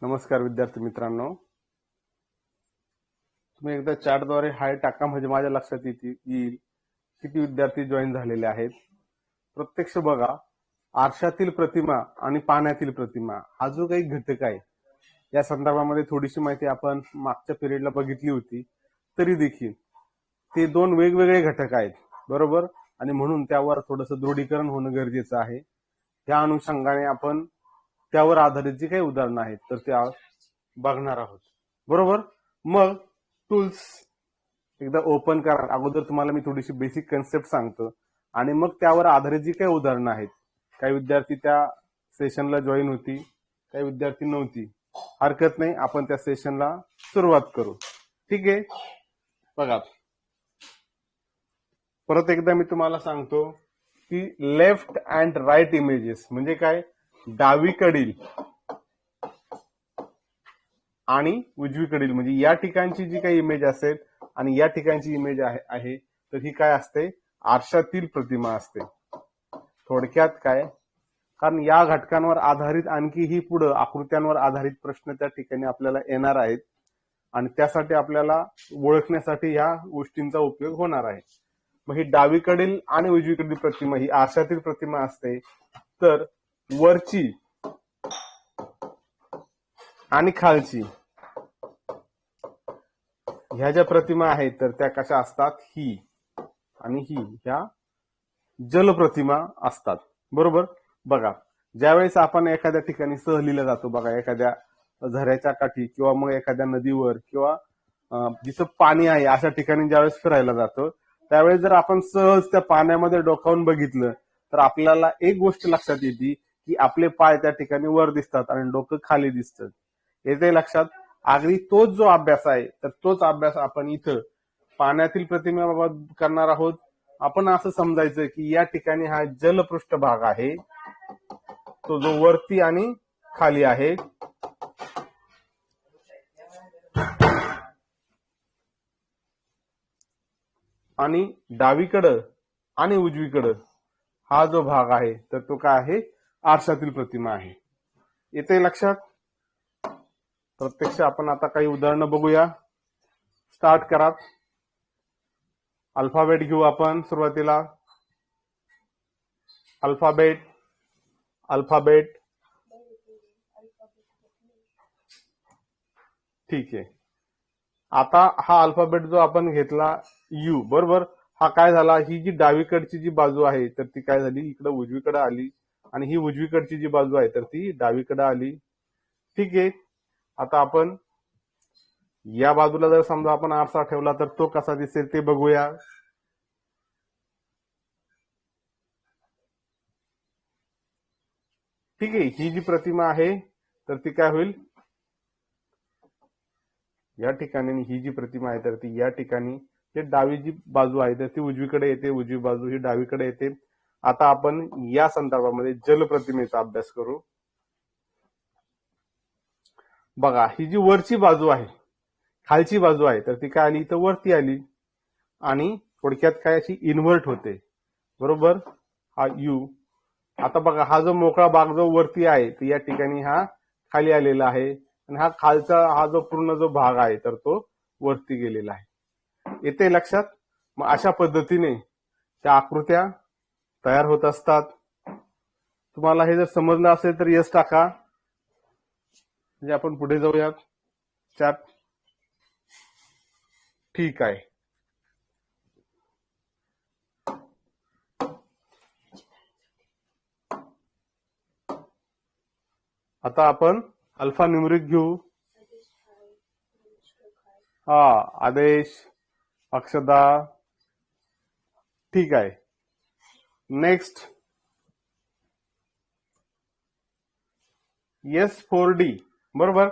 नमस्कार विद्यार्थी मित्रांनो, तुम्ही एकदा चॅटद्वारे हाय टाका म्हणजे माझ्या लक्षात येईल किती विद्यार्थी जॉईन झालेले आहेत. प्रत्यक्ष बघा, आरशातील प्रतिमा आणि पाण्यातील प्रतिमा हा जो काही घटक आहे या संदर्भामध्ये थोडीशी माहिती आपण मागच्या पिरियडला बघितली होती. तरी देखील ते दोन वेगवेगळे घटक आहेत, बरोबर, आणि म्हणून त्यावर थोडंसं दृढीकरण होणं गरजेचं आहे. त्या अनुषंगाने आपण त्यावर आधारित जी काही उदाहरणं आहेत तर त्या बघणार आहोत, बरोबर. मग टूल्स एकदा ओपन करा. अगोदर तुम्हाला मी थोडीशी बेसिक कन्सेप्ट सांगतो आणि मग त्यावर आधारित जी काही उदाहरणं आहेत, काही विद्यार्थी त्या सेशनला जॉईन होती, काही विद्यार्थी नव्हती. हरकत नाही, आपण त्या सेशनला सुरुवात करू. ठीक आहे. बघा, परत एकदा मी तुम्हाला सांगतो की लेफ्ट अँड राईट इमेजेस म्हणजे काय, डावीकडील आणि उजवीकडील, म्हणजे या ठिकाणची जी काही इमेज असेल आणि या ठिकाणची इमेज आहे तर ही काय असते, आरशातील प्रतिमा असते. थोडक्यात काय, कारण या घटकांवर आधारित आणखीही पुढे आकृत्यांवर आधारित प्रश्न त्या ठिकाणी आपल्याला येणार आहेत आणि त्यासाठी आपल्याला ओळखण्यासाठी या गोष्टींचा उपयोग होणार आहे. मग ही डावीकडील आणि उजवीकडील प्रतिमा ही आरशातील प्रतिमा असते. तर वरची आणि खालची ह्या ज्या प्रतिमा आहेत तर त्या कशा असतात, ही आणि ही ह्या जलप्रतिमा असतात, बरोबर. बघा, ज्यावेळेस आपण एखाद्या ठिकाणी सहलीला जातो, बघा एखाद्या झऱ्याच्या काठी किंवा मग एखाद्या नदीवर किंवा जिथं पाणी आहे अशा ठिकाणी ज्यावेळेस फिरायला जातो त्यावेळेस जर आपण सहज त्या पाण्यामध्ये डोकावून बघितलं तर आपल्याला एक गोष्ट लक्षात येते की आपले पाय त्या ठिकाणी वर दिसतात आणि डोकं खाली दिसतं. येते लक्षात. अगदी तोच जो अभ्यास आहे तर तोच अभ्यास आपण इथं पाण्यातील प्रतिमेबाबत करणार आहोत. आपण असं समजायचं की या ठिकाणी हा जलपृष्ठभाग आहे, तो जो वरती आणि खाली आहे. आणि डावीकडं आणि उजवीकडं हा जो भाग आहे तर तो काय आहे, आरशातील प्रतिमा आहे. येते लक्षात. प्रत्यक्ष आपण आता काही उदाहरणं बघूया. स्टार्ट करा. अल्फाबेट घेऊ आपण सुरुवातीला. अल्फाबेट अल्फाबेट ठीक आहे. आता हा अल्फाबेट जो आपण घेतला यू, बरोबर, हा काय झाला, ही जी डावीकडची जी बाजू आहे तर ती काय झाली, इकडे उजवीकडे आली आणि ही उजवीकडची जी बाजू आहे तर ती डावीकडे आली. ठीक आहे. आता आपण या बाजूला जर समजा आपण आरसा ठेवला तर तो कसा दिसेल ते बघूया. ठीक आहे. ही जी प्रतिमा आहे तर ती काय होईल, या ठिकाणी ही जी प्रतिमा आहे तर ती या ठिकाणी, हे डावी जी बाजू आहे तर ती उजवीकडे येते, उजवी बाजू ही डावीकडे येते. आता आपण या संदर्भामध्ये जलप्रतिमेचा अभ्यास करू. बघा, ही जी वरची बाजू आहे, खालची बाजू आहे तर ती काय आली, तर वरती आली आणि थोडक्यात काय अशी इन्व्हर्ट होते, बरोबर. हा यू. आता बघा, हा जो मोकळा भाग जो वरती आहे तर या ठिकाणी हा खाली आलेला आहे आणि हा खालचा हा जो पूर्ण जो भाग आहे तर तो वरती गेलेला आहे. येते लक्षात. मग अशा पद्धतीने त्या आकृत्या तयार होत असतात. तुम्हाला हे जर समजलं असेल तर यस टाका, म्हणजे आपण पुढे जाऊयात. चॅट ठीक आहे. आता आपण अल्फा न्यूमरिक घेऊ. हा, आदेश, अक्षदा, ठीक आहे. नेक्स्ट S4D, बरोबर.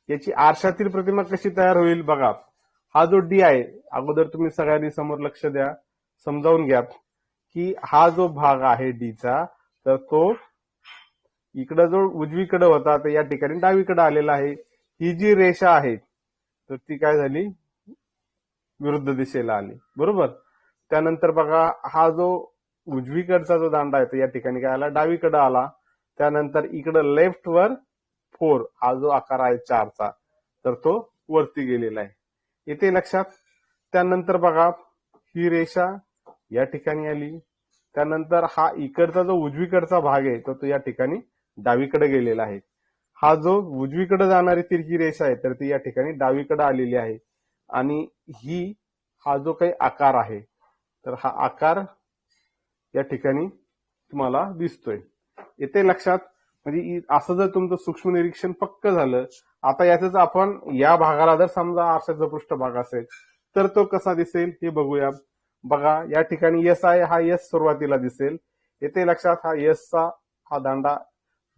याची आरशातील प्रतिमा कशी तयार होईल बघा. हा जो डी आहे, अगोदर तुम्ही सगळ्यांनी समोर लक्ष द्या, समजावून घ्या की हा जो भाग आहे डीचा तर तो इकडे जो उजवीकडे होता तर या ठिकाणी डावीकडे आलेला आहे. ही जी रेषा आहे तर ती काय झाली, विरुद्ध दिशेला आली, बरोबर. त्यानंतर बघा, हा जो उजवीकडचा जो दांडा आहे तर या ठिकाणी काय आला, डावीकडे आला. त्यानंतर इकडे लेफ्ट वर 4 हा जो आकार आहे 4चा तर तो वरती गेलेला आहे. येते लक्षात. त्यानंतर बघा ही रेषा या ठिकाणी आली. त्यानंतर हा इकडचा जो उजवीकडचा भाग आहे तो या ठिकाणी डावीकडे गेलेला आहे. हा जो उजवीकडे जाणारी तिरकी रेषा आहे तर ती या ठिकाणी डावीकडे आलेली आहे. आणि हा जो काही आकार आहे तर हा आकार या ठिकाणी तुम्हाला दिसतोय. येते लक्षात. म्हणजे असं जर तुमचं सूक्ष्म निरीक्षण पक्क झालं, आता याच आपण या भागाला जर समजा आरशाचा पृष्ठभाग असेल तर तो कसा दिसेल हे बघूया. बघा या ठिकाणी यस आहे, हा यस सुरुवातीला दिसेल. येते लक्षात. हा यसचा हा दांडा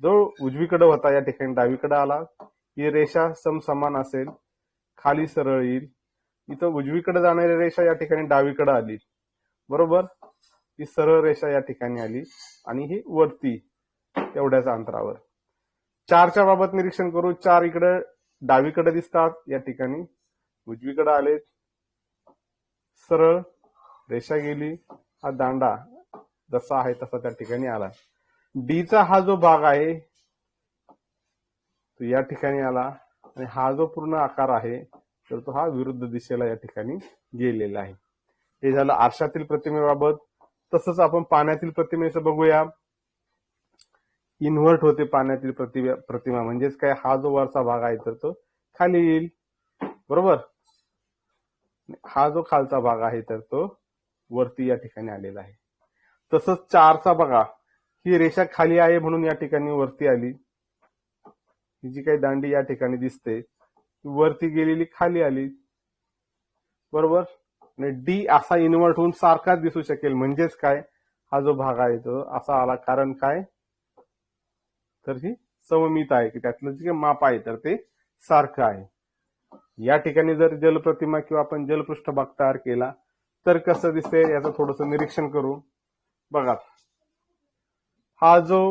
जो उजवीकडे होता या ठिकाणी डावीकडे आला. ही रेषा समसमान असेल, खाली सरळ येईल. इथं उजवीकडे जाणारी रेषा या ठिकाणी डावीकडे आली, बरोबर. ही सरळ रेषा या ठिकाणी आली आणि ही वरती एवढ्याच अंतरावर. 4च्या बाबत निरीक्षण करू. 4 इकडे डावीकडे दिसतात, या ठिकाणी उजवीकडे आले. सरळ रेषा गेली, हा दांडा जसा आहे तसा त्या ठिकाणी आला. डीचा हा जो भाग आहे तो या ठिकाणी आला आणि हा जो पूर्ण आकार आहे तर तो हा विरुद्ध दिशेला या ठिकाणी गेलेला आहे. हे झालं आरशातील प्रतिमेबाबत. तसंच आपण पाण्यातील प्रतिमेचं बघूया. इन्व्हर्ट होते पाण्यातील प्रतिमा म्हणजेच काय, हा जो वरचा भाग आहे तर तो खाली येईल, बरोबर. हा जो खालचा भाग आहे तर तो वरती या ठिकाणी आलेला आहे. तसंच 4चा बघा, ही रेषा खाली आहे म्हणून या ठिकाणी वरती आली. ही जी काही दांडी या ठिकाणी दिसते वरती गेलेली खाली आली, बरोबर. आणि डी असा इन्व्हर्ट होऊन सारखाच दिसू शकेल. म्हणजेच काय, हा जो भाग आहे तो असा आला. कारण काय, तर ही सममित आहे की त्यातलं जे माप आहे तर ते सारखं आहे. या ठिकाणी जर जलप्रतिमा किंवा आपण जलपृष्ठभाग तयार केला तर कसं दिसते याचं थोडंसं निरीक्षण करू. बघा हा जो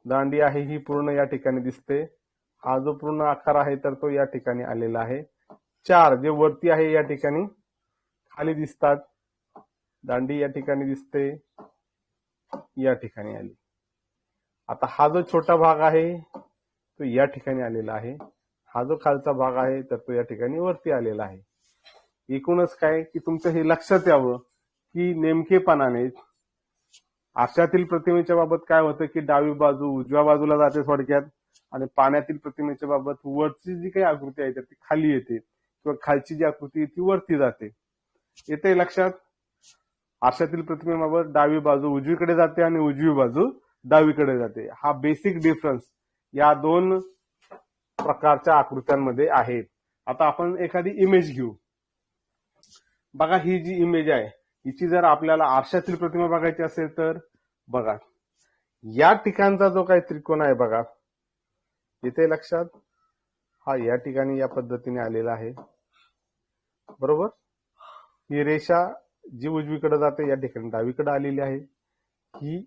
दांडी आहे ही पूर्ण या ठिकाणी दिसते. हा जो पूर्ण आकार आहे तर तो या ठिकाणी आलेला आहे. 4 जे वरती आहे या ठिकाणी खाली दिसतात. दांडी या ठिकाणी दिसते, या ठिकाणी आली. आता हा जो छोटा भाग आहे तो या ठिकाणी आलेला आहे. हा जो खालचा भाग आहे तर तो या ठिकाणी वरती आलेला आहे. एकूणच काय की तुमचं हे लक्षात यावं की नेमकेपणाने आरशातील प्रतिमेच्या बाबत काय होतं की डावी बाजू उजव्या बाजूला जाते थोडक्यात, आणि पाण्यातील प्रतिमेच्या बाबत वरची जी काही आकृती आहे तर ती खाली येते किंवा खालची जी आकृती आहे ती वरती जाते. येते लक्षात. आरशातील प्रतिमेबाबत डावी बाजू उजवीकडे जाते आणि उजवी बाजू डावीकडे जाते. हा बेसिक डिफरन्स या दोन प्रकारच्या आकृत्यांमध्ये आहे. आता आपण एखादी इमेज घेऊ. बघा ही जी इमेज आहे हिची जर आपल्याला आरशातील प्रतिमा बघायची असेल तर बघा या ठिकाणचा जो काही त्रिकोण आहे बघा इथे लक्षात, हा या ठिकाणी या पद्धतीने आलेला आहे, बरोबर. ही रेषा जी उजवीकडे जाते या ठिकाणी डावीकडे आलेली आहे. ही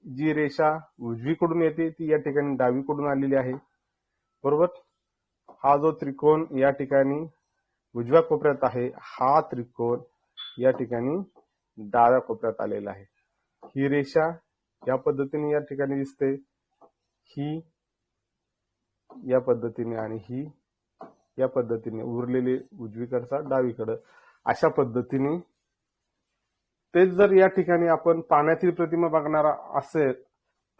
जी रेषा उजवीकडून येते ती या ठिकाणी डावीकडून आलेली आहे, बरोबर. हा जो त्रिकोण या ठिकाणी उजव्या कोपऱ्यात आहे, हा त्रिकोण या ठिकाणी डाव्या कोपऱ्यात आलेला आहे. ही रेषा या पद्धतीने या ठिकाणी दिसते, ही या पद्धतीने आणि ही या पद्धतीने, उरलेले उजवीकडचा डावीकडं अशा पद्धतीने. तेच जर या ठिकाणी आपण पाण्यातील प्रतिमा बघणारा असेल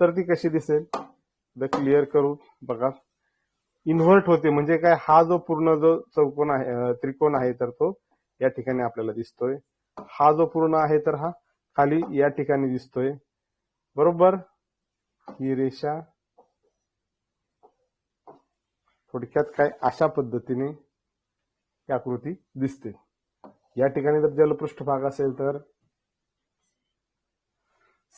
तर ती कशी दिसेल क्लिअर करू. बघा इन्व्हर्ट होते म्हणजे काय, हा जो पूर्ण जो चौकोन आहे त्रिकोण आहे तर तो या ठिकाणी आपल्याला दिसतोय. हा जो पूर्ण आहे तर हा खाली या ठिकाणी दिसतोय, बरोबर. ही रेषा थोडक्यात काय अशा पद्धतीने ही आकृती दिसते. या ठिकाणी जर जलपृष्ठभाग असेल तर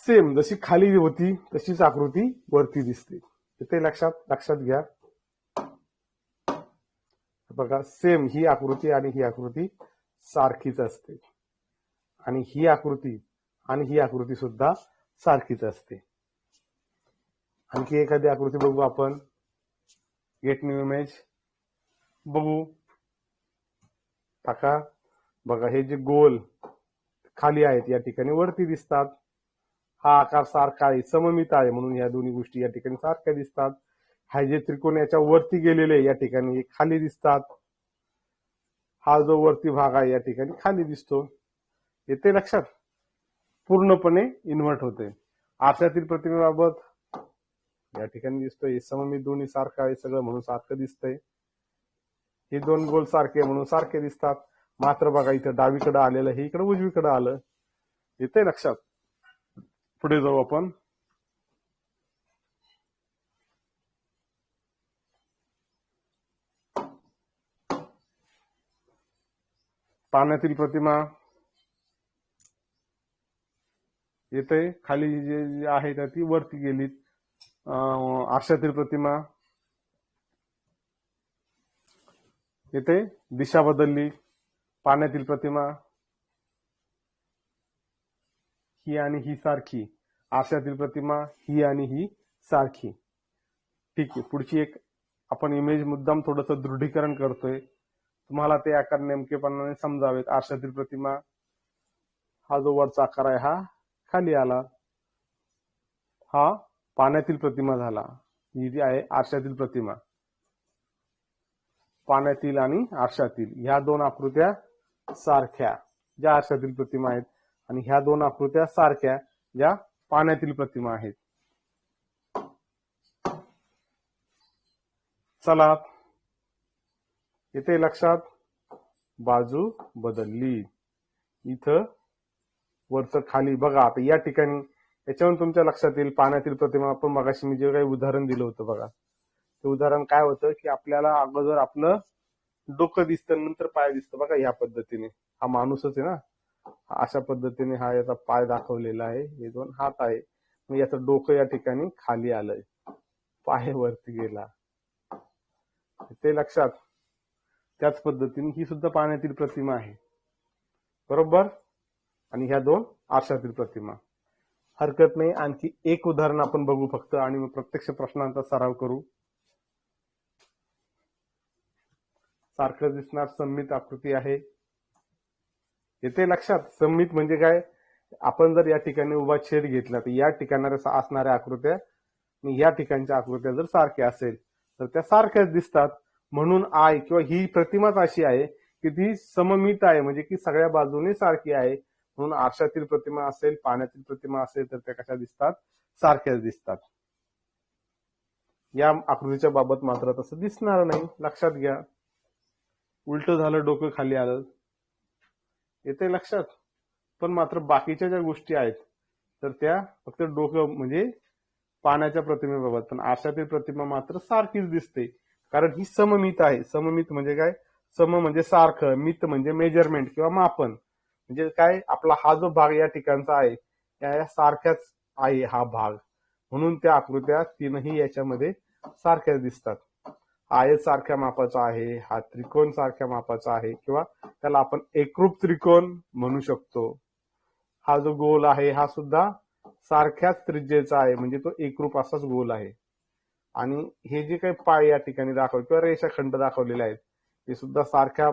सेम जशी खाली होती तशीच आकृती वरती दिसते. इथे लक्षात घ्या. बघा सेम ही आकृती आणि ही आकृती सारखीच असते, आणि ही आकृती आणि ही आकृती सुद्धा सारखीच असते. आणखी एखादी आकृती बघू आपण. गेट न्यू इमेज बघू टाका. बघा हे जे गोल खाली आहेत या ठिकाणी वरती दिसतात, हा आकार सारखा आहे, सममित आहे, म्हणून या दोन्ही गोष्टी या ठिकाणी सारख्या दिसतात. हा जे त्रिकोण याच्या वरती गेलेले या ठिकाणी हे खाली दिसतात. हा जो वरती भाग आहे या ठिकाणी खाली दिसतो. येते लक्षात? पूर्णपणे इन्व्हर्ट होते. आरशातील प्रतिमेबाबत या ठिकाणी दिसतोय सममित दोन्ही सारखं आहे, सगळं म्हणून सारखं दिसतंय. हे दोन गोल सारखे म्हणून सारखे दिसतात. मात्र बघा इथं डावीकडे आलेलं हे इकडे उजवीकडे आलं. येते लक्षात? पुढे जाऊ आपण. पाण्यातील प्रतिमा येते, खाली जे आहे ती वरती गेलीत. आरशातील प्रतिमा येते, दिशा बदलली. पाण्यातील प्रतिमा ही आणि ही सारखी, आरशातील प्रतिमा ही आणि ही सारखी. ठीक आहे, पुढची एक आपण इमेज मुद्दाम थोडस दृढीकरण करतोय, तुम्हाला ते आकार नेमकेपणाने समजावेत. आरशातील प्रतिमा हा जो वरचा आकार आहे हा खाली आला, हा पाण्यातील प्रतिमा झाला. ही जी आहे आरशातील प्रतिमा, पाण्यातील आणि आरशातील ह्या दोन आकृत्या सारख्या ज्या आरशातील प्रतिमा आहेत, आणि ह्या दोन आकृत्या सारख्या ज्या पाण्यातील प्रतिमा आहेत. चला, येते लक्षात? बाजू बदलली. इथं वरचं खाली बघा. आता या ठिकाणी याच्यावरून तुमच्या लक्षात येईल पाण्यातील प्रतिमा. आपण मगाशी मी जे काही उदाहरण दिलं होतं बघा, ते उदाहरण काय होतं की आपल्याला अगोदर आपलं डोकं दिसतं, नंतर पाय दिसतं. बघा या पद्धतीने हा माणूसच आहे ना, अशा पद्धतीने हा याचा पाय दाखवलेला आहे, हे दोन हात आहे, मग याचं डोकं या ठिकाणी खाली आलंय, पाय वरती गेला. ते लक्षात? त्याच पद्धतीने ही सुद्धा पाण्यातील प्रतिमा आहे, बरोबर. आणि ह्या दोन आरशातील प्रतिमा. हरकत नाही, आणखी एक उदाहरण आपण बघू फक्त, आणि मग प्रत्यक्ष प्रश्नांचा सराव करू. सारखं दिसणार सममित आकृती आहे. येते लक्षात? सममित म्हणजे काय? आपण जर या ठिकाणी उभा छेद घेतला तर या ठिकाणी असणाऱ्या आकृत्या आणि या ठिकाणच्या आकृत्या जर सारख्या असेल तर त्या सारख्याच दिसतात. म्हणून आय किंवा ही प्रतिमाच अशी आहे की ती सममित आहे, म्हणजे की सगळ्या बाजूने सारखी आहे. म्हणून आरशातील प्रतिमा असेल, पाण्यातील प्रतिमा असेल तर त्या कशा दिसतात? सारख्याच दिसतात. या आकृतीच्या बाबत मात्र तसं दिसणार नाही, लक्षात घ्या. उलट झालं, डोकं खाली आलं. येते लक्षात? पण मात्र बाकीच्या ज्या गोष्टी आहेत तर त्या फक्त डोकं म्हणजे पाण्याच्या प्रतिमेबाबत, पण आरशातील प्रतिमा मात्र सारखीच दिसते, कारण ही सममित आहे. सममित म्हणजे काय? सम म्हणजे सारखं, मित म्हणजे मेजरमेंट किंवा मापन. म्हणजे काय? आपला हा जो भाग या ठिकाणचा आहे त्या सारख्याच आहे हा भाग, म्हणून त्या आकृत्या तीनही याच्यामध्ये सारख्याच दिसतात. आयत सारख्या मापाचा आहे, हा त्रिकोण सारख्या मापाचा आहे, किंवा त्याला आपण एकरूप त्रिकोण म्हणू शकतो. हा जो गोल आहे हा सुद्धा सारख्याच त्रिज्येचा आहे, म्हणजे तो एकरूप असाच गोल आहे. आणि हे जे काही पाय या ठिकाणी दाखवले किंवा रेषाखंड दाखवलेले आहेत ते सुद्धा सारख्या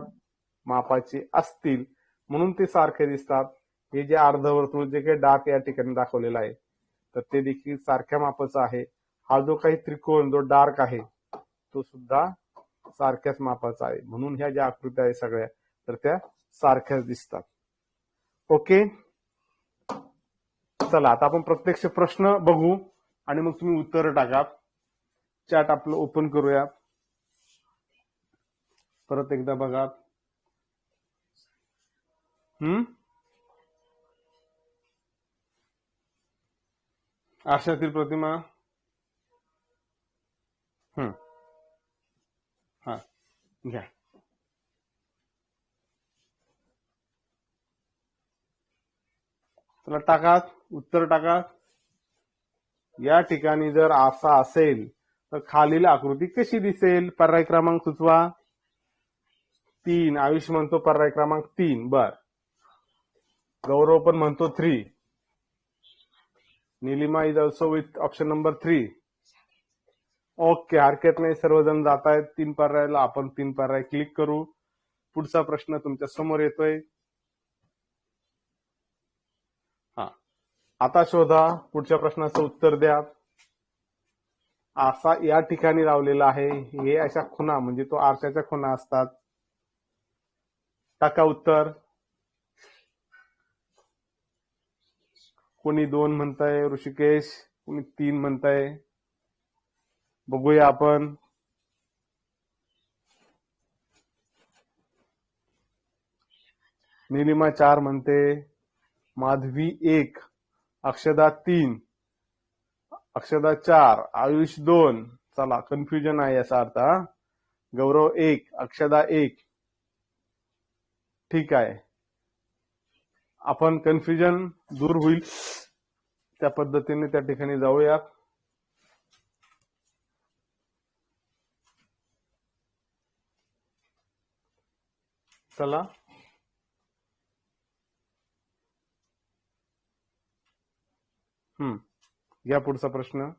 मापाचे असतील, म्हणून ते सारखे दिसतात. हे जे अर्धवर्तुळ जे काही डार्क या ठिकाणी दाखवलेला आहे तर ते देखील सारख्या मापाचा आहे. हा जो काही त्रिकोण जो डार्क आहे तो सुद्धा सारख्याच मापाचा आहे, म्हणून ह्या ज्या आकृत्या आहेत सगळ्या तर त्या सारख्याच दिसतात. ओके, चला आता आपण प्रत्यक्ष प्रश्न बघू आणि मग तुम्ही उत्तर टाका. चॅट आपलं ओपन करूया, परत एकदा बघा. आरशातील प्रतिमा हा घ्या. चला टाका, उत्तर टाका. या ठिकाणी जर असा असेल तर खालील आकृती कशी दिसेल? पर्याय क्रमांक सुचवा. 3. आयुष म्हणतो पर्याय क्रमांक 3. बर, गौरव पण म्हणतो 3. Nilima is also with option number 3. Okay, हरकत नाही, सर्वजण जात आहेत 3 पर्यायाला. आपण 3 पर्याय क्लिक करू. पुढचा प्रश्न तुमच्या समोर येतोय. हा, आता शोधा, पुढच्या प्रश्नाचं उत्तर द्या. आरसा या ठिकाणी लावलेला आहे, हे अशा खुणा म्हणजे तो आरशाच्या खुणा असतात. टाका उत्तर. कोणी 2 म्हणताय ऋषिकेश, कोणी 3 म्हणताय. बघूया आपण. निलिमा 4 म्हणते, माधवी 1, अक्षदा 3, अक्षदा 4, आयुष 2. चला, कन्फ्युजन आहे याचा अर्थ. गौरव 1, अक्षदा 1. ठीक आहे, आपण कन्फ्युजन दूर होईल त्या पद्धतीने त्या ठिकाणी जाऊया. चला, घ्या पुढचा प्रश्न.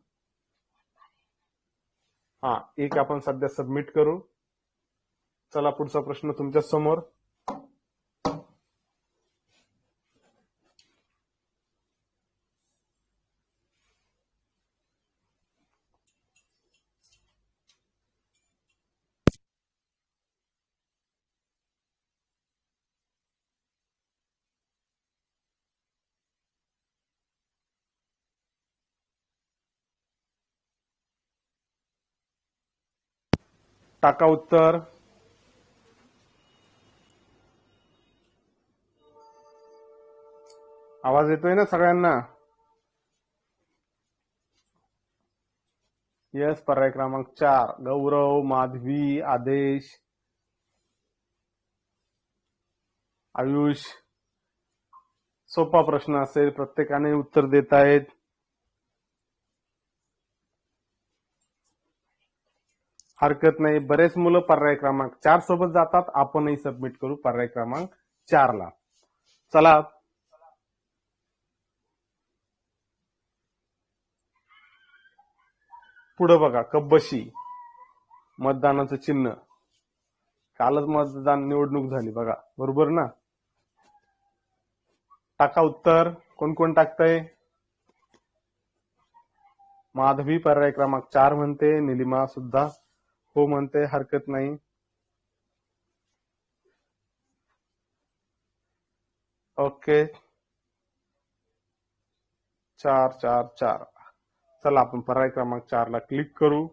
एक आपण सध्या सबमिट करू. चला, पुढचा प्रश्न तुमच्या समोर. टाका उत्तर. आवाज येतोय ना सगळ्यांना? यस, पर्याय क्रमांक 4, गौरव, माधवी, आदेश, आयुष. सोपा प्रश्न असेल, प्रत्येकाने उत्तर देत आहेत. हरकत नाही, बरेच मुलं पर्याय क्रमांक 4 सोबत जातात. आपणही सबमिट करू पर्याय क्रमांक 4 ला. चला, पुढे बघा. कब्बशी, मतदानाचं चिन्ह. कालच मतदान निवडणूक झाली बघा, बरोबर ना? टाका उत्तर. कोण कोण टाकतंय? माधवी पर्याय क्रमांक 4 म्हणते, निलिमा सुद्धा हो म्हणते, हरकत नाही. ओके, 4 4 4. चला, आपण पर्याय क्रमांक 4 ला क्लिक करू.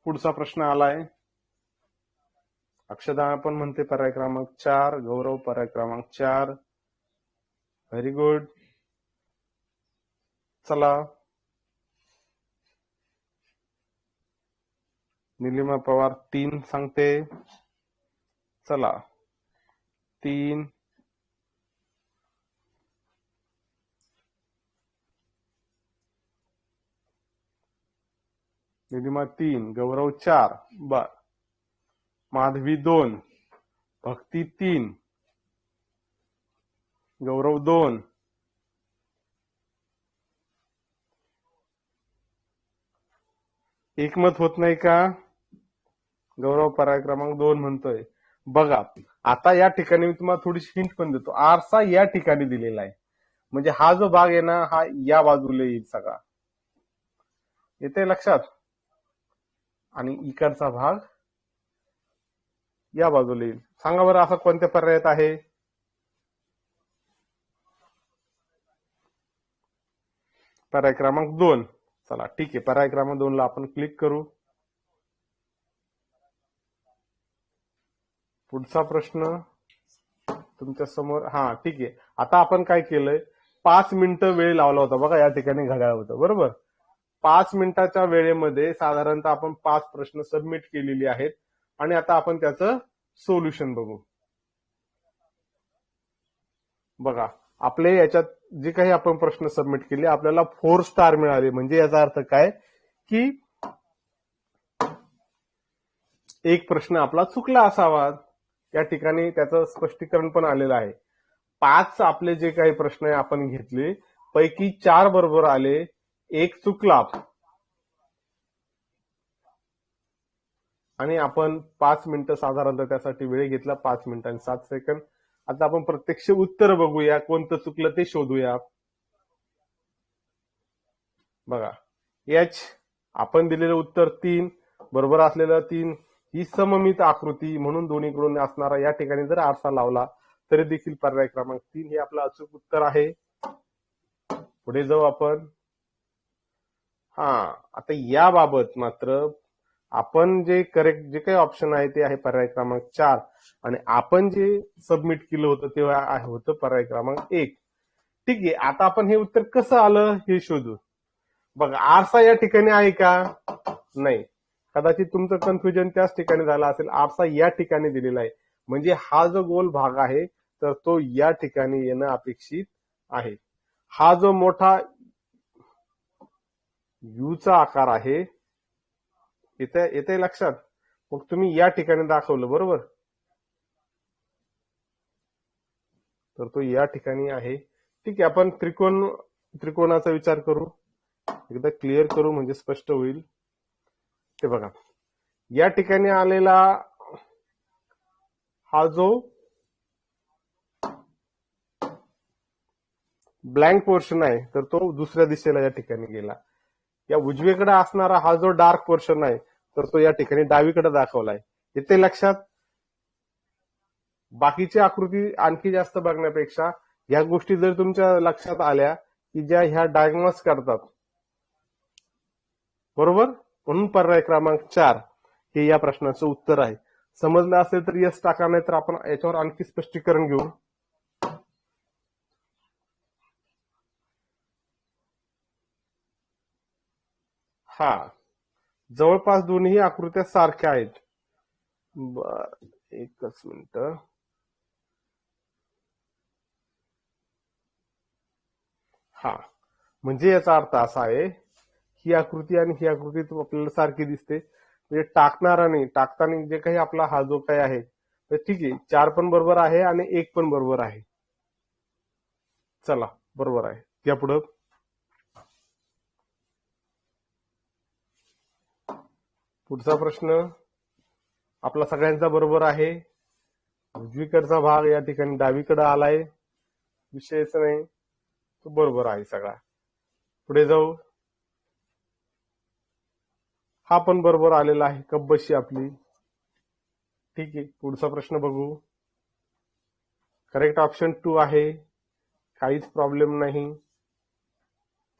पुढचा प्रश्न आलाय. अक्षदा पण म्हणते पर्याय क्रमांक 4, गौरव पर्याय क्रमांक 4. Very good. चला, निलिमा पवार 3 सांगते. चला, 3. निलिमा 3, गौरव 4. बर. माधवी 2, भक्ती 3, गौरव 2. एकमत होत नाही का? गौरव पर्याय क्रमांक 2 म्हणतोय. बघा, आता या ठिकाणी मी तुम्हाला थोडीशी हिंट पण देतो. आरसा या ठिकाणी दिलेला आहे, म्हणजे हा जो भाग आहे ना, हा या बाजूला येईल सगळा. येते लक्षात? आणि इकडचा भाग या बाजूला येईल. सांगा बरं, असा कोणत्या पर्यायात आहे? पर्याय क्रमांक 2. चला, ठीक आहे, पर्याय क्रमांक 2 ला आपण क्लिक करू. पुढचा प्रश्न तुमच्या समोर. ठीक आहे. आता आपण काय केलंय, 5 मिनिटं वेळ लावला होता बघा, या ठिकाणी घड्याळ होतं, बरोबर? 5 मिनिटाच्या वेळेमध्ये साधारणतः आपण 5 प्रश्न सबमिट केलेले आहेत. आणि आता आपण त्याचं सोल्युशन बघू. बघा, आपले याच्यात जे काही आपण प्रश्न सबमिट केले, आपल्याला 4 स्टार मिळाले. म्हणजे याचा अर्थ काय, की एक प्रश्न आपला चुकला असावा. या ठिकाणी त्याचं स्पष्टीकरण पण आलेलं आहे. 5 आपले जे काही प्रश्न आपण घेतले, पैकी 4 बरोबर आले, 1 चुकला. आणि आपण 5 मिनिटं साधारणतः त्यासाठी वेळ घेतला, 5 मिनिटं आणि 7 सेकंद. आता आपण प्रत्यक्ष उत्तर बघूया, कोणतं चुकलं ते शोधूया. बघा, एच आपण दिलेलं उत्तर 3, बरोबर असलेलं 3 ही सममित आकृती म्हणून दोन्हीकडून असणारा या ठिकाणी जर आरसा लावला तरी देखील पर्याय क्रमांक 3 हे आपलं अचूक उत्तर आहे. पुढे जाऊ आपण. आता याबाबत मात्र आपण जे करेक्ट जे काही ऑप्शन आहे ते आहे पर्याय क्रमांक 4 आणि आपण जे सबमिट केलं होतं तेव्हा होतं पर्याय क्रमांक 1. ठीक आहे, आता आपण हे उत्तर कसं आलं हे शोधू. बघा, आरसा या ठिकाणी आहे का? नाही. कदाचित तुमचं कन्फ्युजन त्याच ठिकाणी झालं असेल. आरसा या ठिकाणी दिलेला आहे, म्हणजे हा जो गोल भाग आहे तर तो या ठिकाणी येणं अपेक्षित आहे. हा जो मोठा चा आकार आहे, येते लक्षात. मग तुम्ही या ठिकाणी दाखवलं बरोबर, तर तो या ठिकाणी आहे. ठीक आहे, आपण त्रिकोणाचा विचार करू, एकदा क्लिअर करू म्हणजे स्पष्ट होईल. ते बघा, या ठिकाणी आलेला हा जो ब्लँक पोर्शन आहे तर तो दुसऱ्या दिशेला या ठिकाणी गेला. या उजवीकडे असणारा हा जो डार्क पोर्शन आहे तर तो या ठिकाणी डावीकडे दाखवलाय. येते लक्षात. बाकीची आकृती आणखी जास्त बघण्यापेक्षा या गोष्टी जर तुमच्या लक्षात आल्या की ज्या ह्या डायग्नोस करतात, बरोबर, म्हणून पर्याय क्रमांक 4 हे या प्रश्नाचं उत्तर आहे. समजलं असेल तर यस टाका, नाही तर आपण याच्यावर आणखी स्पष्टीकरण घेऊ. जवळपास दोन्ही आकृत्या सारख्या आहेत. बर, एकच मिनिट. म्हणजे याचा अर्थ असा आहे, ही आकृती आणि ही आकृती आपल्याला सारखी दिसते. म्हणजे टाकताना जे काही आपला हा जो काही आहे तर ठीक आहे, 4 पण बरोबर आहे आणि 1 पण बरोबर आहे. चला, बरोबर आहे. या पुढं पुढचा प्रश्न आपला सगळ्यांचा बरोबर आहे. उजवीकडचा भाग या ठिकाणी डावीकडे आलाय, विषयच नाही, तो बरोबर आहे सगळा. पुढे जाऊ. हा पण बरोबर आलेला आहे, कब्बशी आपली. ठीक आहे, पुढचा प्रश्न बघू. करेक्ट ऑप्शन 2 आहे, काहीच प्रॉब्लेम नाही.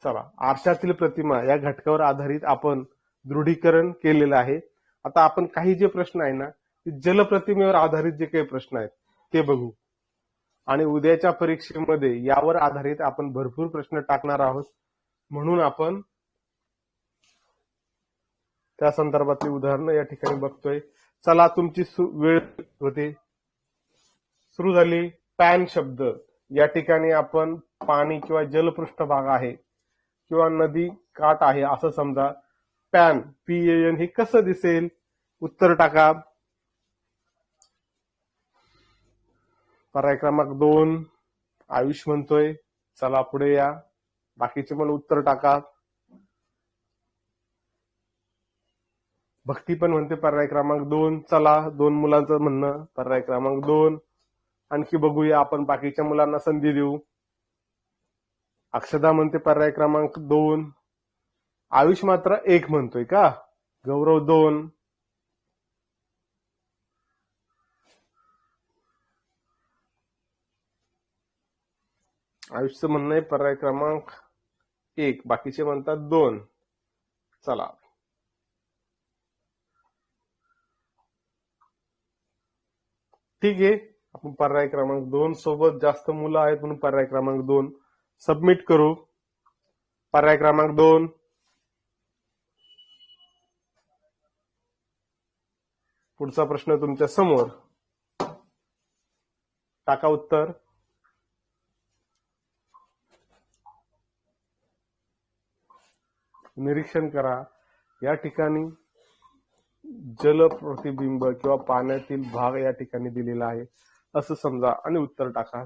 चला, आरशातील प्रतिमा या घटकावर आधारित आपण दृढीकरण केलेलं आहे. आता आपण काही जे प्रश्न आहे ना, जलप्रतिमेवर आधारित जे काही प्रश्न आहेत ते बघू. आणि उद्याच्या परीक्षेमध्ये यावर आधारित आपण भरपूर प्रश्न टाकणार आहोत, म्हणून आपण त्या संदर्भातली उदाहरणं या ठिकाणी बघतोय. चला, तुमची वेळ होते सुरू झाली. पॅन शब्द या ठिकाणी आपण पाणी किंवा जलपृष्ठभाग आहे किंवा नदी काठ आहे असं समजा. पॅन PAN हे कसं दिसेल? उत्तर टाका. पर्याय क्रमांक 2 आयुष म्हणतोय. चला पुढे या, बाकीचे पण उत्तर टाका. भक्ती पण म्हणते पर्याय क्रमांक 2. चला, 2 मुलांचं म्हणणं पर्याय क्रमांक 2. आणखी बघूया, आपण बाकीच्या मुलांना संधी देऊ. अक्षदा म्हणते पर्याय क्रमांक 2. आयुष मात्र 1 म्हणतोय का? गौरव 2. आयुषचं म्हणणं आहे पर्याय क्रमांक 1, बाकीचे म्हणतात 2. चला, ठीक आहे, आपण पर्याय क्रमांक 2 सोबत जास्त मुलं आहेत म्हणून पर्याय क्रमांक 2 सबमिट करू. पर्याय क्रमांक 2. पुढचा प्रश्न तुमच्या समोर, टाका उत्तर. निरीक्षण करा, या ठिकाणी जल प्रतिबिंब किंवा पाण्यातील भाग या ठिकाणी दिलेला आहे असं समजा आणि उत्तर टाका.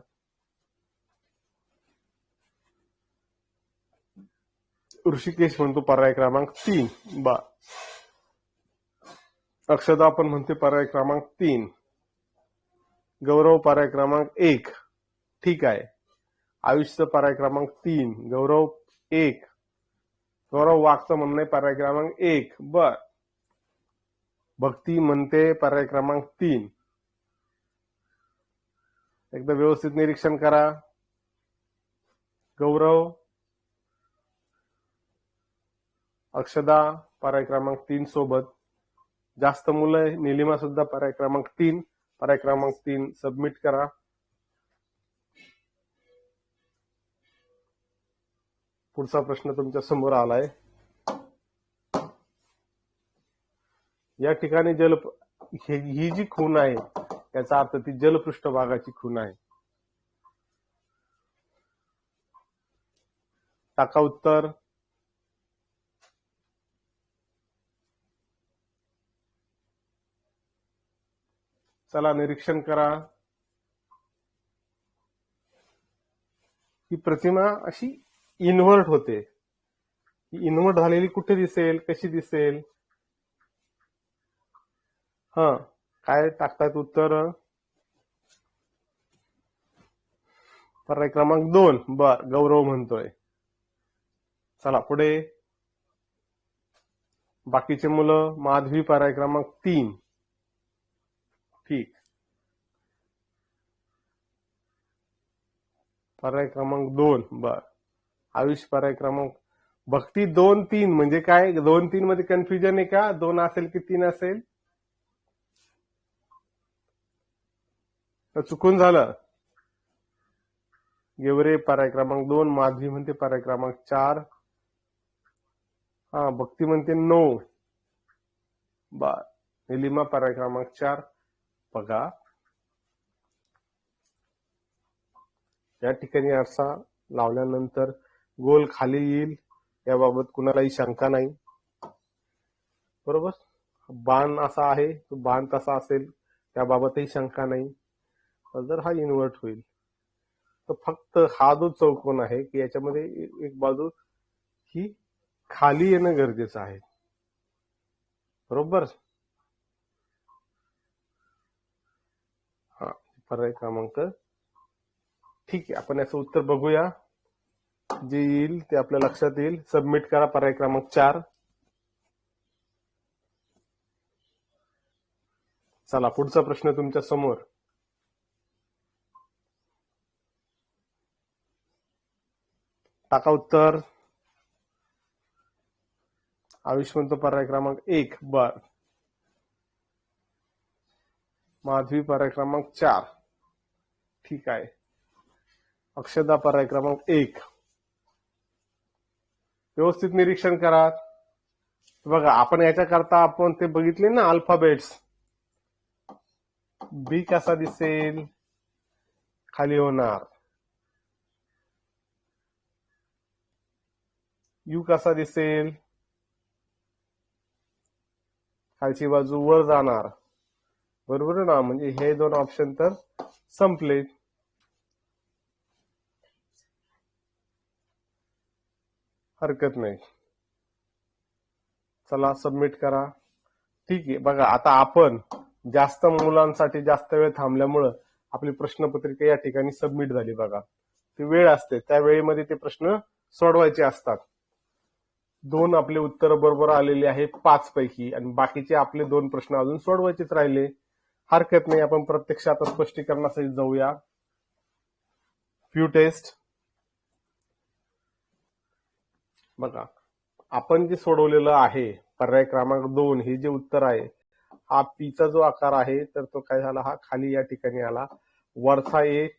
ऋषिकेश म्हणतो पर्याय क्रमांक 3. अक्षदा आपण म्हणते पर्याय क्रमांक 3. गौरव पर्याय क्रमांक 1. ठीक आहे. आयुषचं पर्याय क्रमांक 3. गौरव 1. गौरव वाघचं म्हणणं आहे पर्याय क्रमांक 1. बर. भक्ती म्हणते पर्याय क्रमांक 3. एकदा व्यवस्थित निरीक्षण करा. गौरव, अक्षदा पर्याय क्रमांक 3 सोबत. जास्त मुलं. निलिमा सुद्धा पर्याय क्रमांक 3. पर्याय क्रमांक 3 सबमिट करा. पुढचा प्रश्न तुमच्या समोर आलाय. या ठिकाणी ही जी खूण आहे याचा अर्थ ती जलपृष्ठभागाची खूण आहे. टाका उत्तर. चला निरीक्षण करा. ही प्रतिमा अशी इन्व्हर्ट होते. ही इन्व्हर्ट झालेली कुठे दिसेल, कशी दिसेल? काय टाकतायत उत्तर? पर्याय क्रमांक 2. बर, गौरव म्हणतोय. चला पुढे. बाकीचे मुलं. माधवी पर्याय क्रमांक 3. ठीक. पर्याय क्रमांक 2. बर. आयुष पर्याय क्रमांक. भक्ती 2, 3 म्हणजे काय? 2, 3 मध्ये कन्फ्युजन आहे का? 2 असेल की 3 असेल? चुकून झालं. गेवरे पर्याय क्रमांक 2. माधवी म्हणते पर्याय क्रमांक 4. भक्ती म्हणते 9. बर. निलिमा पर्याय क्रमांक 4. बघा या ठिकाणी आरसा लावल्यानंतर गोल खाली येईल याबाबत कुणालाही शंका नाही. बरोबर. बाण असा आहे, तो बाण तसा असेल त्याबाबतही शंका नाही. जर हा इन्व्हर्ट होईल तर फक्त हा जो चौकोन आहे की याच्यामध्ये एक बाजू ही खाली येणं गरजेचं आहे. बरोबर. पर्याय क्रमांक. ठीक आहे, आपण याचं उत्तर बघूया. जे येईल ते आपल्या लक्षात येईल. सबमिट करा पर्याय क्रमांक 4. चला पुढचा प्रश्न तुमच्या समोर. टाका उत्तर. आयुष म्हणतो पर्याय क्रमांक 1. बर. माधवी पर्याय क्रमांक 4. ठीक आहे. अक्षदा पर्याय क्रमांक 1. व्यवस्थित निरीक्षण करा. बघा आपण याच्याकरता आपण ते बघितले ना अल्फाबेट्स. बी कसा दिसेल? खाली होणार. यू कसा दिसेल? खालची बाजू वर जाणार. बरोबर ना. म्हणजे हे 2 ऑप्शन तर संपले. हरकत नाही. चला सबमिट करा. ठीक आहे. बघा आता आपण जास्त मुलांसाठी जास्त वेळ थांबल्यामुळं आपली प्रश्नपत्रिका या ठिकाणी सबमिट झाली. बघा ती वेळ असते, त्या वेळेमध्ये ते प्रश्न सोडवायचे असतात. 2 आपले उत्तर बरोबर आलेले आहे 5 पैकी, आणि बाकीचे आपले 2 प्रश्न अजून सोडवायचेच राहिले. हरकत नाही, आपण प्रत्यक्ष आता स्पष्टीकरणासाठी जाऊया. Few test. बघा आपण जे सोडवलेलं आहे पर्याय क्रमांक 2 हे जे उत्तर आहे, हा पीचा जो आकार आहे तर तो काय झाला, हा खाली या ठिकाणी आला. वरचा 1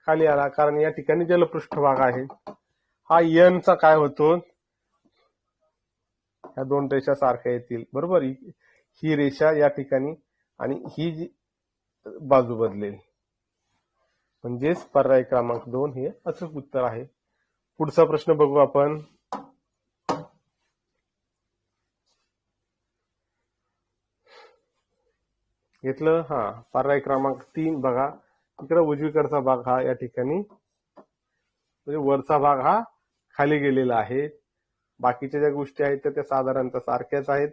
खाली आला कारण या ठिकाणी जलपृष्ठभाग आहे. हा एन चा काय होतो? ह्या 2 रेषा सारख्या येतील. बरोबर. ही रेषा या ठिकाणी आणि ही जी बाजू बदलेल. म्हणजेच पर्याय क्रमांक 2 हे अचूक उत्तर आहे. पुढचा प्रश्न बघू आपण. घेतलं. पर्याय क्रमांक 3. बघा इकडे उजवीकडचा भाग हा या ठिकाणी, म्हणजे वरचा भाग हा खाली गेलेला आहे. बाकीच्या ज्या गोष्टी आहेत त्या साधारणतः सारख्याच आहेत.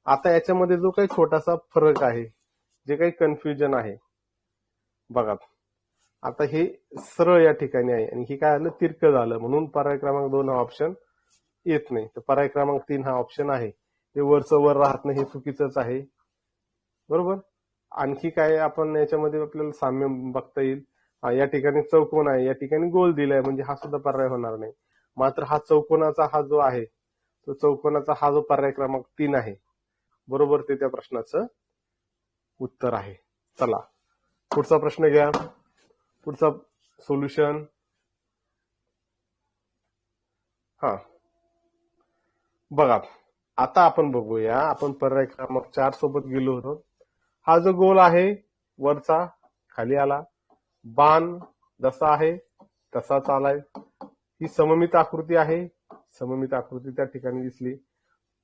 आता याच्यामध्ये जो काही छोटासा फरक आहे, जे काही कन्फ्युजन आहे, बघा आता हे सरळ या ठिकाणी आहे आणि हे काय आलं तिरकं झालं म्हणून पर्याय क्रमांक 2 हा ऑप्शन येत नाही. तर पर्याय क्रमांक 3 हा ऑप्शन आहे. हे वरचं वर राहत नाही हे चुकीचंच आहे. बरोबर. आणखी काय आपण याच्यामध्ये आपल्याला साम्य बघता येईल. या ठिकाणी चौकोन आहे, या ठिकाणी गोल दिलाय म्हणजे हा सुद्धा पर्याय होणार नाही. मात्र हा चौकोनाचा हा जो आहे तो चौकोनाचा हा जो पर्याय क्रमांक 3 आहे बरोबर ते त्या प्रश्नाचं उत्तर आहे. चला पुढचा प्रश्न घ्या. पुढचा सोल्युशन. हा बघा आता आपण बघूया. आपण पर्याय क्रमांक 4 सोबत गेलो होतो. हा जो गोल आहे वरचा खाली आला, बाण जसा आहे तसाच आलाय. ही सममित आकृती आहे, सममित आकृती त्या ठिकाणी दिसली.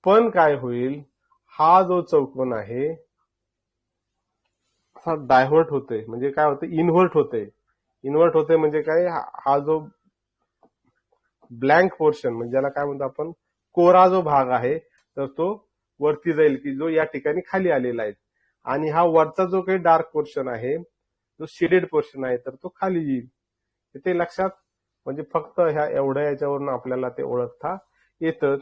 पण काय होईल, हा जो चौकोन आहे हा डायव्हर्ट होतोय म्हणजे काय होतं इन्व्हर्ट होतोय. इन्व्हर्ट होतोय म्हणजे काय, हा जो ब्लँक पोर्शन म्हणजे ज्याला काय म्हणतो आपण कोरा जो भाग आहे तर तो वरती जाईल की जो या ठिकाणी खाली आलेला आहे. आणि हा वरचा जो काही डार्क पोर्शन आहे जो शेडेड पोर्शन आहे तर तो खाली येईल. ते लक्षात म्हणजे फक्त ह्या एवढ्या याच्यावरून आपल्याला ते ओळखता येतं.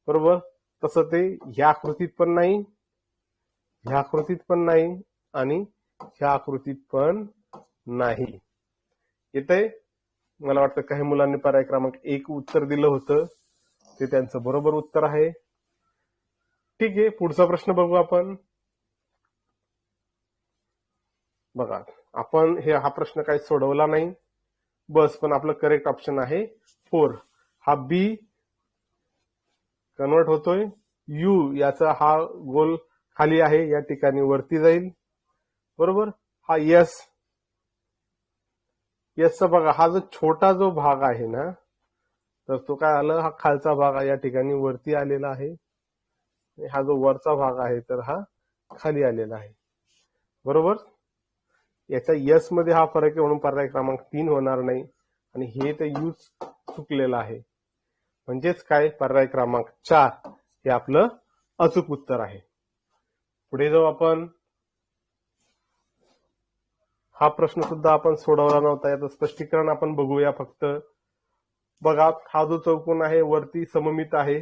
बरोबर. तसं ते ह्या आकृतीत पण नाही, ह्या आकृतीत पण नाही आणि ह्या आकृतीत पण नाही. येतंय. मला वाटतं काही मुलांनी पर्याय क्रमांक 1 उत्तर दिलं होतं, ते त्यांचं बरोबर उत्तर आहे. ठीक आहे, पुढचा प्रश्न बघू आपण. बघा आपण हा प्रश्न काही सोडवला नाही बस, पण आपलं करेक्ट ऑप्शन आहे 4. हा बी कन्वर्ट होतोय, यू याचा हा गोल खाली आहे या ठिकाणी वरती जाईल. बरोबर. हा यस, यसचा बघा हा जो छोटा जो भाग आहे ना तर तो काय आलं, हा खालचा भाग या ठिकाणी वरती आलेला आहे. हा जो वरचा भाग आहे तर हा खाली आलेला आहे. बरोबर. याचा यस मध्ये हा फरक आहे म्हणून पर्याय क्रमांक 3 होणार नाही आणि हे ते यूज चुकलेलं आहे. म्हणजेच काय, पर्याय क्रमांक 4 हे आपलं अचूक उत्तर आहे. पुढे जाऊ आपण. हा प्रश्न सुद्धा आपण सोडवला नव्हता, याचं स्पष्टीकरण आपण बघूया फक्त. बघा हा जो चौकोन आहे वरती सममित आहे,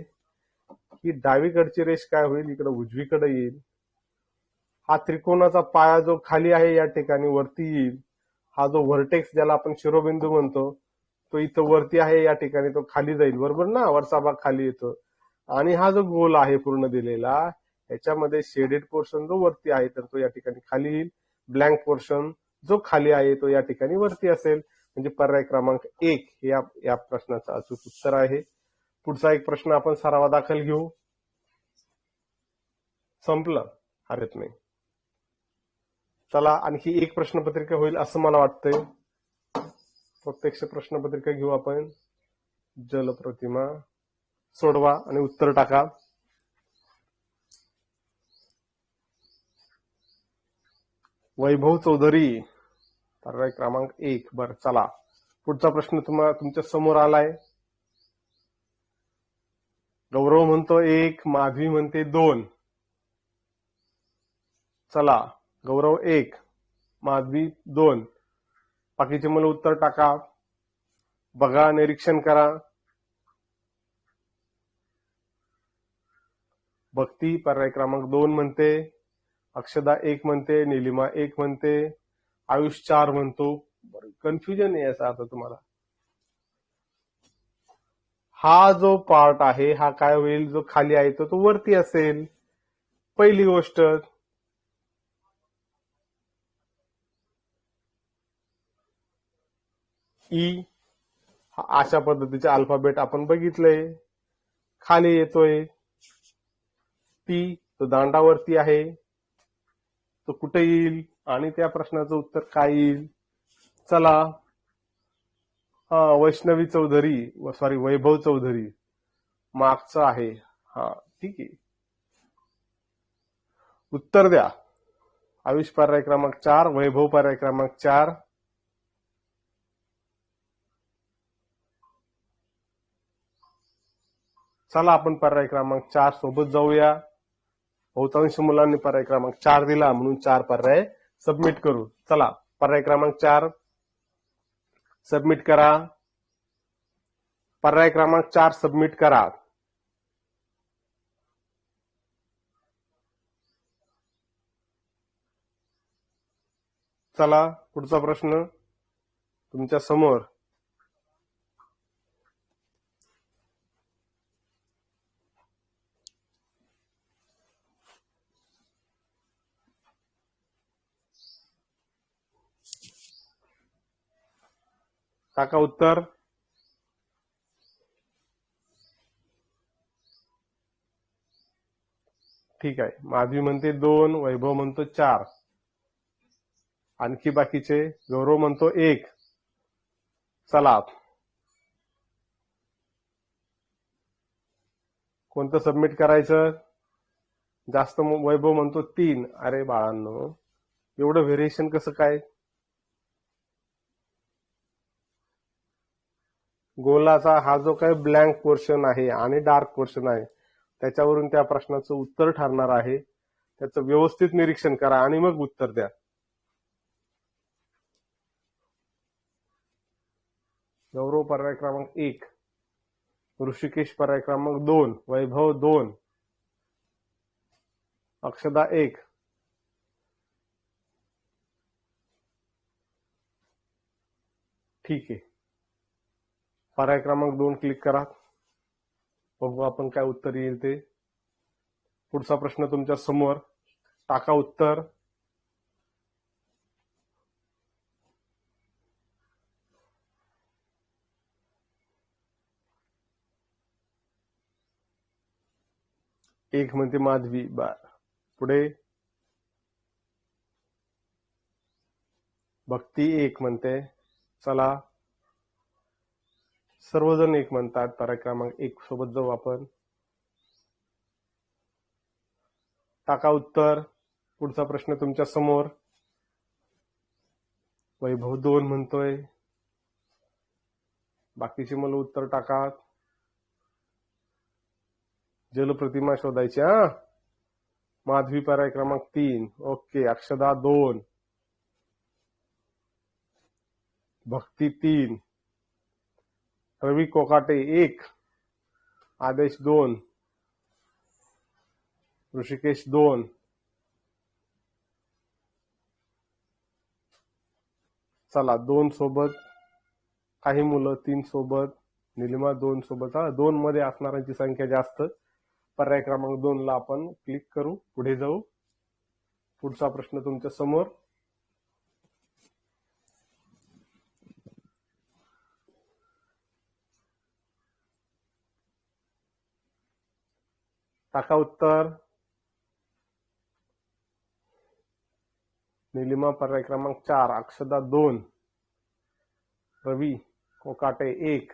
ही डावीकडची रेष काय होईल इकडे उजवीकडे येईल. हा त्रिकोणाचा पाया जो खाली आहे या ठिकाणी वरती येईल. हा जो व्हर्टेक्स ज्याला आपण शिरोबिंदू म्हणतो तो इथं वरती आहे या ठिकाणी तो खाली जाईल. बरोबर ना, वरचा भाग खाली येतो. आणि हा जो गोल आहे पूर्ण दिलेला याच्यामध्ये शेडेड पोर्शन जो वरती आहे तर तो या ठिकाणी खाली येईल. ब्लँक पोर्शन जो खाली आहे तो या ठिकाणी वरती असेल. म्हणजे पर्याय क्रमांक 1 हे या प्रश्नाचं अचूक उत्तर आहे. पुढचा एक प्रश्न आपण सरावादाखल घेऊ. संपलं, हरत नाही. चला आणखी एक प्रश्नपत्रिका होईल असं मला वाटतंय. प्रत्यक्ष प्रश्नपत्रिका घेऊ आपण. जलप्रतिमा सोडवा आणि उत्तर टाका. वैभव चौधरी पर्याय क्रमांक 1. बरं चला पुढचा प्रश्न तुमच्या समोर आलाय. गौरव म्हणतो 1, माधवी म्हणते 2. चला गौरव 1, माधवी 2. बाकीचे मला उत्तर टाका. बघा, निरीक्षण करा. भक्ती पर्याय क्रमांक 2 म्हणते, अक्षदा 1 म्हणते, निलिमा 1 म्हणते, आयुष 4 म्हणतो. कन्फ्युजन आहे याचा अर्थ तुम्हाला. हा जो पार्ट आहे हा काय होईल, जो खाली आहे तो वरती असेल. पहिली गोष्ट. ई अशा पद्धतीचे अल्फाबेट आपण बघितलंय. खाली येतोय. टी तो दांडावरती आहे, तो कुठे येईल आणि त्या प्रश्नाचं उत्तर काय येईल. चला. वैष्णवी चौधरी, सॉरी वैभव चौधरी मागचं आहे. हा ठीक आहे, उत्तर द्या. आयुष पर्याय क्रमांक 4, वैभव पर्याय क्रमांक 4. चला आपण पर्याय क्रमांक 4 सोबत जाऊया. बहुतांश मुलांनी पर्याय क्रमांक 4 दिला म्हणून 4 पर्याय सबमिट करू. चला पर्याय क्रमांक 4 सबमिट करा. पर्याय क्रमांक 4 सबमिट करा. चला पुढचा प्रश्न तुमच्या समोर. टाका उत्तर. ठीक आहे. माधवी म्हणते 2, वैभव म्हणतो 4, आणखी बाकीचे गौरव म्हणतो 1. चला कोणतं सबमिट करायचं? जास्त वैभव म्हणतो 3. अरे बाळांनो, एवढं व्हेरिएशन कसं काय? गोलाचा हा जो काही ब्लँक पोर्शन आहे आणि डार्क पोर्शन आहे त्याच्यावरून त्या प्रश्नाचं उत्तर ठरणार आहे. त्याचं व्यवस्थित निरीक्षण करा आणि मग उत्तर द्या. गौरव पर्याय क्रमांक 1, ऋषिकेश पर्याय क्रमांक 2, वैभव 2, अक्षदा 1. ठीक आहे. पर्याय क्रमांक 2 क्लिक करा. बघू आपण काय उत्तर येईल ते. पुढचा प्रश्न तुमच्या समोर. टाका उत्तर. एक म्हणते माधवी. पुढे भक्ती 1 म्हणते. चला सर्वजण 1 म्हणतात. पर्याय क्रमांक 1 सोबत जाऊ आपण. टाका उत्तर. पुढचा प्रश्न तुमच्या समोर. वैभव 2 म्हणतोय. बाकीचे मला उत्तर टाका. जलप्रतिमा शोधायची. माधवी पर्याय क्रमांक 3. ओके. अक्षदा 2, भक्ती 3, रवी कोकाटे 1, आदेश 2, ऋषिकेश 2. चला 2 सोबत काही मुलं 3 सोबत, निलिमा 2 सोबत. 2 मध्ये असणाऱ्यांची संख्या जास्त. पर्याय क्रमांक 2 ला आपण क्लिक करू. पुढे जाऊ. पुढचा प्रश्न तुमच्या समोर. टाका उत्तर. निलिमा पर्याय क्रमांक 4, अक्षदा 2, रवी कोकाटे 1,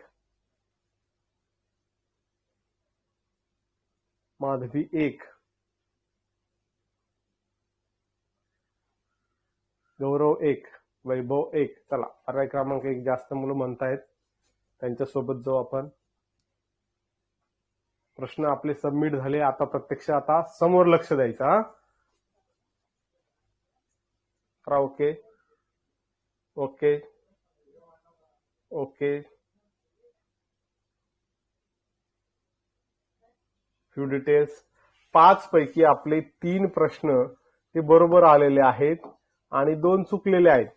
माधवी 1, गौरव 1, वैभव 1. चला पर्याय क्रमांक 1 जास्त मुलं म्हणतायत, त्यांच्यासोबत जाऊ आपण. प्रश्न आपले सबमिट झाले. आता प्रत्यक्ष आता समोर लक्ष द्यायचं. Okay okay okay. Few details. 5 पैकी आपले 3 प्रश्न ते बरोबर आलेले आहेत आणि 2 चुकलेले आहेत.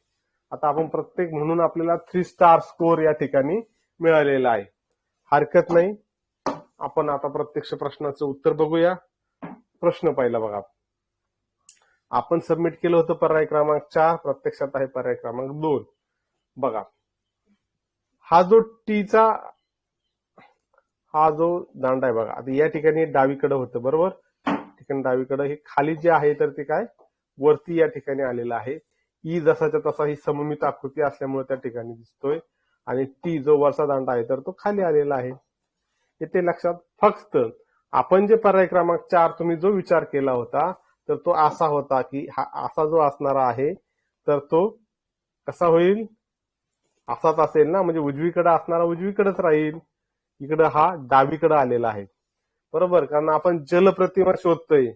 आता आपण प्रत्येक म्हणून आपल्याला 3 स्टार स्कोर या ठिकाणी मिळालेला आहे. हरकत नाही. आपण आता प्रत्यक्ष प्रश्नाचं उत्तर बघूया. प्रश्न पहिला बघा. आपण सबमिट केलं होतं पर्याय क्रमांक 4, प्रत्यक्षात आहे पर्याय क्रमांक 2. बघा हा जो टीचा हा जो दांडा आहे बघा. आता या ठिकाणी डावीकडे होतं बरोबर. ठिकाणी डावीकडे हे खाली जे आहे तर ते काय वरती या ठिकाणी आलेलं आहे. ई जसाच्या तसा ही सममित आकृती असल्यामुळे त्या ठिकाणी दिसतोय आणि टी जो वरचा दांडा आहे तर तो खाली आलेला आहे. येथे लक्षात फक्त आपण जे पर्याय क्रमांक 4 तुम्ही जो विचार केला होता तर तो असा होता की हा असा जो असणारा आहे तर तो कसा होईल, असाच असेल ना. म्हणजे उजवीकडे असणारा उजवीकडेच राहील. इकडे हा डावीकडे आलेला आहे बरोबर. कारण आपण जलप्रतिमा शोधतोय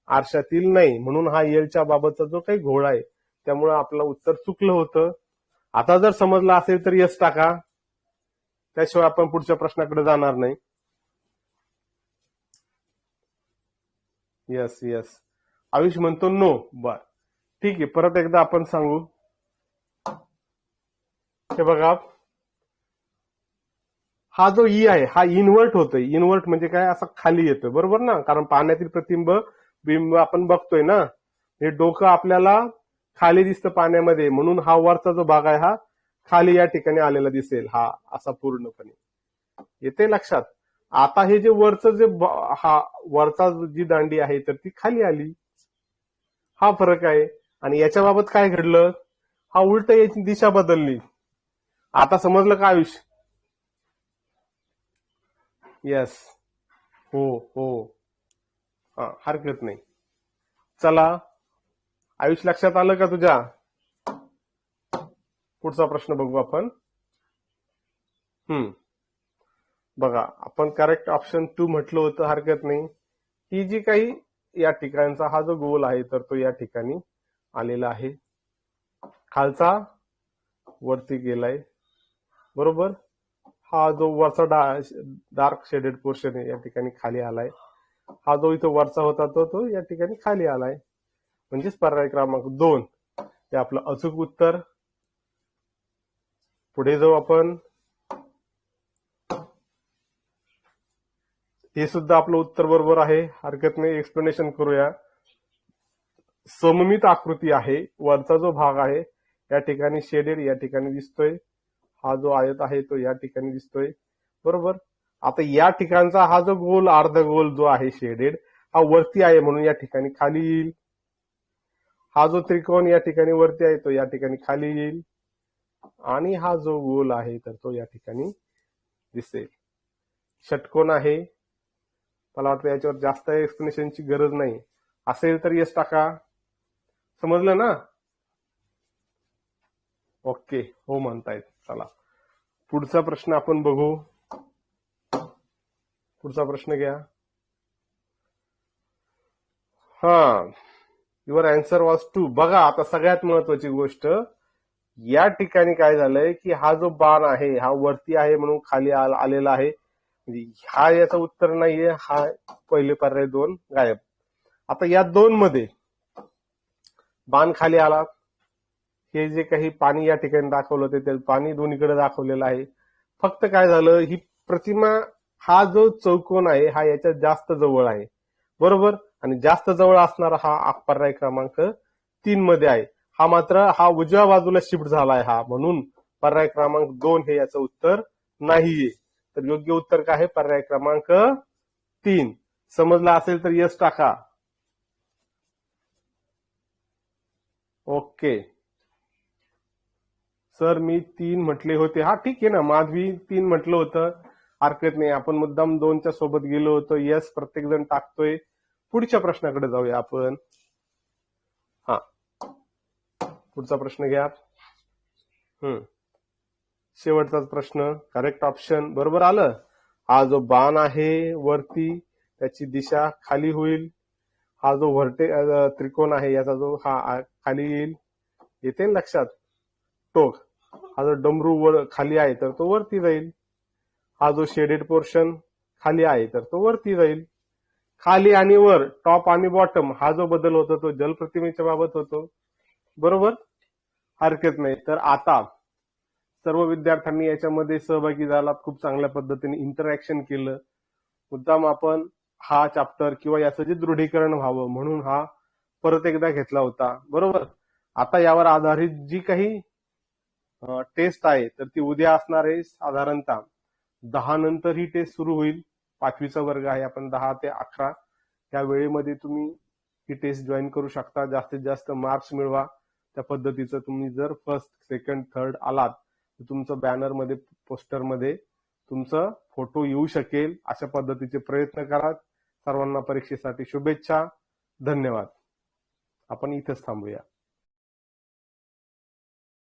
आरशातील नाही, म्हणून हा एलच्या बाबतचा जो काही घोळ आहे त्यामुळे आपलं उत्तर चुकलं होतं. आता जर समजलं असेल तर यस टाका, त्याशिवाय आपण पुढच्या प्रश्नाकडे जाणार नाही. Yes yes. आयुष म्हणतो नो. बर, ठीक आहे, परत एकदा आपण सांगू. हे बघा, हा जो ई आहे हा इन्व्हर्ट होतोय. इन्व्हर्ट म्हणजे काय, असं खाली येतोय, बरोबर ना, कारण पाण्यातील प्रतिबिंब बिंब आपण बघतोय ना, हे डोकं आपल्याला खाली दिसतं पाण्यामध्ये, म्हणून हा वरचा जो भाग आहे हा खाली या ठिकाणी आलेला दिसेल, हा असा पूर्णपणे येते लक्षात. आता हे जे वरचं जे हा वरचा जी दांडी आहे तर ती खाली आली, हा फरक आहे. आणि याच्या बाबत काय घडलं, हा उलट याची दिशा बदलली. आता समजलं का आयुष? यस, हो हो, हा हरकत नाही. चला आयुष, लक्षात आलं का तुझ्या? पुढचा प्रश्न बघू आपण. बघा, आपण करेक्ट ऑप्शन 2 म्हटलं होतं, हरकत नाही. ही जी काही या ठिकाणचा हा जो गोल आहे तर तो या ठिकाणी आलेला आहे, खालचा वरती गेलाय, बरोबर. हा जो वरचा डार्क शेडेड पोर्शन आहे या ठिकाणी खाली आलाय. हा जो इथं वरचा होता तो या ठिकाणी खाली आलाय. म्हणजेच पर्याय क्रमांक 2 हे आपलं अचूक उत्तर. पुढे जाऊ आपण. हे सुद्धा आपलं उत्तर बरोबर आहे, हरकत नाही. एक्सप्लेनेशन करूया. सममित आकृती आहे, वरचा जो भाग आहे या ठिकाणी शेडेड या ठिकाणी दिसतोय, हा जो आयत आहे तो या ठिकाणी दिसतोय, बरोबर. आता या ठिकाणचा हा जो गोल अर्ध गोल जो आहे शेडेड, हा वरती आहे म्हणून या ठिकाणी खाली येईल. हा जो त्रिकोण या ठिकाणी वरती आहे तो या ठिकाणी खाली येईल. आणि हा जो गोल आहे तर तो या ठिकाणी दिसेल. षटकोन आहे. मला वाटतं याच्यावर जास्त एक्सप्लेनेशनची गरज नाही. असेल तर यस टाका. समजलं ना? ओके, हो म्हणतायत. चला पुढचा प्रश्न आपण बघू. पुढचा प्रश्न घ्या. हा, युअर अँसर वॉज 2. बघा, आता सगळ्यात महत्वाची गोष्ट, या ठिकाणी काय झालंय की हा जो बाण आहे हा वरती आहे म्हणून खाली आलेला आहे. हा याचं उत्तर नाहीये, हा पहिले पर्याय 2 गायब. आता या 2 मध्ये बाण खाली आला, हे जे काही पाणी या ठिकाणी दाखवलं ते पाणी दोन्हीकडे दाखवलेलं आहे. फक्त काय झालं, ही प्रतिमा हा जो चौकोन आहे हा याच्या जास्त जवळ आहे, बरोबर. आणि जास्त जवळ असणारा हा पर्याय क्रमांक 3 मध्ये आहे. हा मात्र हा उजव्या बाजूला शिफ्ट झालाय, हा म्हणून पर्याय क्रमांक 2 हे याचं उत्तर नाहीये. तर योग्य उत्तर काय आहे, पर्याय क्रमांक 3. समजलं असेल तर यस टाका. ओके सर, मी 3 म्हटले होते. हा ठीक आहे ना, माधवी 3 म्हटलं होतं, हरकत नाही. आपण मुद्दाम 2च्या सोबत गेलो होतो. यस प्रत्येक जण टाकतोय. पुढच्या प्रश्नाकडे जाऊया आपण. हा, पुढचा प्रश्न घ्या. शेवटचाच प्रश्न. करेक्ट ऑप्शन बरोबर आलं. हा जो बाण आहे वरती त्याची दिशा खाली होईल. हा जो त्रिकोण आहे याचा जो हा खाली येईल, येते लक्षात. टोक, हा जो डमरू वर खाली आहे तर तो वरती जाईल. हा जो शेडेड पोर्शन खाली आहे तर तो वरती जाईल. खाली आणि वर, टॉप आणि बॉटम, हा जो बदल होतो तो जलप्रतिमेच्या बाबत होतो, बरोबर. हरकत नाही. तर आता सर्व विद्यार्थ्यांनी याच्यामध्ये सहभागी झाला, खूप चांगल्या पद्धतीने इंटरॅक्शन केलं. मुद्दाम आपण हा चॅप्टर किंवा याचं जे दृढीकरण व्हावं म्हणून हा परत एकदा घेतला होता, बरोबर. आता यावर आधारित जी काही टेस्ट आहे तर ती उद्या असणार आहे. साधारणतः 10 नंतर ही टेस्ट सुरू होईल. 5वीचा वर्ग आहे, आपण 10 ते 11 या वेळेमध्ये तुम्ही ही टेस्ट जॉईन करू शकता. जास्तीत जास्त मार्क्स मिळवा. त्या पद्धतीचं तुम्ही जर फर्स्ट, सेकंड, थर्ड आलात तर तुमचं बॅनरमध्ये, पोस्टरमध्ये तुमचं फोटो येऊ शकेल. अशा पद्धतीचे प्रयत्न करा. सर्वांना परीक्षेसाठी शुभेच्छा. धन्यवाद. आपण इथेच थांबूया.